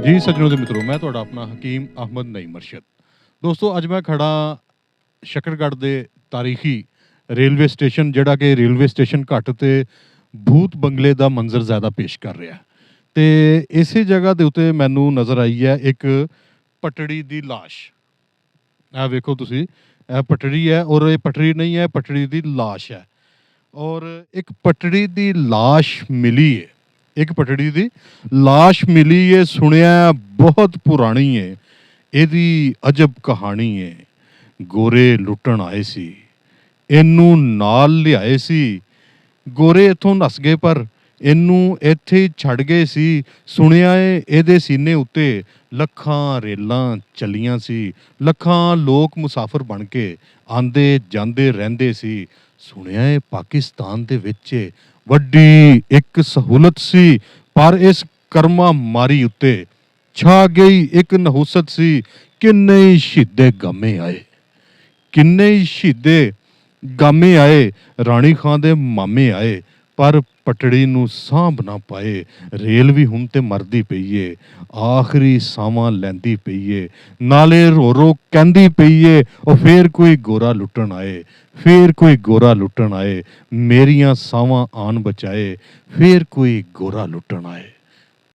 जी सज्जनों ਤੇ ਮਿੱਤਰੋ ਮੈਂ ਤੁਹਾਡਾ ਆਪਣਾ ਹਕੀਮ ਅਹਿਮਦ ਨਈਮ ਮਰਸ਼ਦ। ਦੋਸਤੋ ਅੱਜ ਮੈਂ ਖੜਾ ਸ਼ਕਰਗੜ੍ਹ ਦੇ ਤਾਰੀਖੀ ਰੇਲਵੇ ਸਟੇਸ਼ਨ, ਜਿਹੜਾ ਕਿ ਰੇਲਵੇ ਸਟੇਸ਼ਨ ਘੱਟ ਤੇ ਭੂਤ ਬੰਗਲੇ ਦਾ ਮੰਜ਼ਰ ਜ਼ਿਆਦਾ ਪੇਸ਼ ਕਰ ਰਿਹਾ। ਤੇ ਇਸੇ ਜਗ੍ਹਾ ਦੇ ਉੱਤੇ ਮੈਨੂੰ ਨਜ਼ਰ ਆਈ ਹੈ ਇੱਕ ਪਟੜੀ ਦੀ ਲਾਸ਼। ਇਹ ਵੇਖੋ ਤੁਸੀਂ, ਇਹ ਪਟੜੀ ਹੈ ਔਰ ਇਹ ਪਟੜੀ ਨਹੀਂ ਹੈ, ਪਟੜੀ ਦੀ ਲਾਸ਼ ਹੈ। ਔਰ ਇੱਕ ਪਟੜੀ ਦੀ ਲਾਸ਼ ਮਿਲੀ ਹੈ, ਇੱਕ ਪਟੜੀ ਦੀ ਲਾਸ਼ ਮਿਲੀ ਹੈ। ਸੁਣਿਆ ਬਹੁਤ ਪੁਰਾਣੀ ਹੈ, ਇਹਦੀ ਅਜਬ ਕਹਾਣੀ ਹੈ। ਗੋਰੇ ਲੁੱਟਣ ਆਏ ਸੀ, ਇਹਨੂੰ ਨਾਲ ਲਿਆਏ ਸੀ। ਗੋਰੇ ਇੱਥੋਂ ਨੱਸ ਗਏ ਪਰ ਇਹਨੂੰ ਇੱਥੇ ਹੀ ਛੱਡ ਗਏ ਸੀ। ਸੁਣਿਆ ਏ ਇਹਦੇ ਸੀਨੇ ਉੱਤੇ ਲੱਖਾਂ ਰੇਲਾਂ ਚੱਲੀਆਂ ਸੀ, ਲੱਖਾਂ ਲੋਕ ਮੁਸਾਫਰ ਬਣ ਕੇ ਆਂਦੇ ਜਾਂਦੇ ਰਹਿੰਦੇ ਸੀ। ਸੁਣਿਆ ਏ ਪਾਕਿਸਤਾਨ ਦੇ ਵਿੱਚ ਵੱਡੀ ਇੱਕ ਸਹੂਲਤ ਸੀ, ਪਰ ਇਸ ਕਰਮਾ ਮਾਰੀ ਉੱਤੇ ਛਾ ਗਈ ਇੱਕ ਨਹੂਸਤ ਸੀ। ਕਿੰਨੇ ਹੀ ਸ਼ਹੀਦੇ ਗਾਮੇ ਆਏ, ਕਿੰਨੇ ਹੀ ਸ਼ਹੀਦੇ ਗਾਮੇ ਆਏ, ਰਾਣੀ ਖਾਂ ਦੇ ਮਾਮੇ ਆਏ, ਪਰ ਪਟੜੀ ਨੂੰ ਸਾਂਭ ਨਾ ਪਾਏ। ਰੇਲ ਵੀ ਹੁਣ ਤੇ ਮਰਦੀ ਪਈ ਏ, ਆਖਰੀ ਸਾਵਾਂ ਲੈਂਦੀ ਪਈ ਏ, ਨਾਲੇ ਰੋ ਰੋ ਕਹਿੰਦੀ ਪਈ ਏ ਉਹ ਫੇਰ ਕੋਈ ਗੋਰਾ ਲੁੱਟਣ ਆਏ, ਫੇਰ ਕੋਈ ਗੋਰਾ ਲੁੱਟਣ ਆਏ, ਮੇਰੀਆਂ ਸਾਵਾਂ ਆਣ ਬਚਾਏ, ਫੇਰ ਕੋਈ ਗੋਰਾ ਲੁੱਟਣ ਆਏ।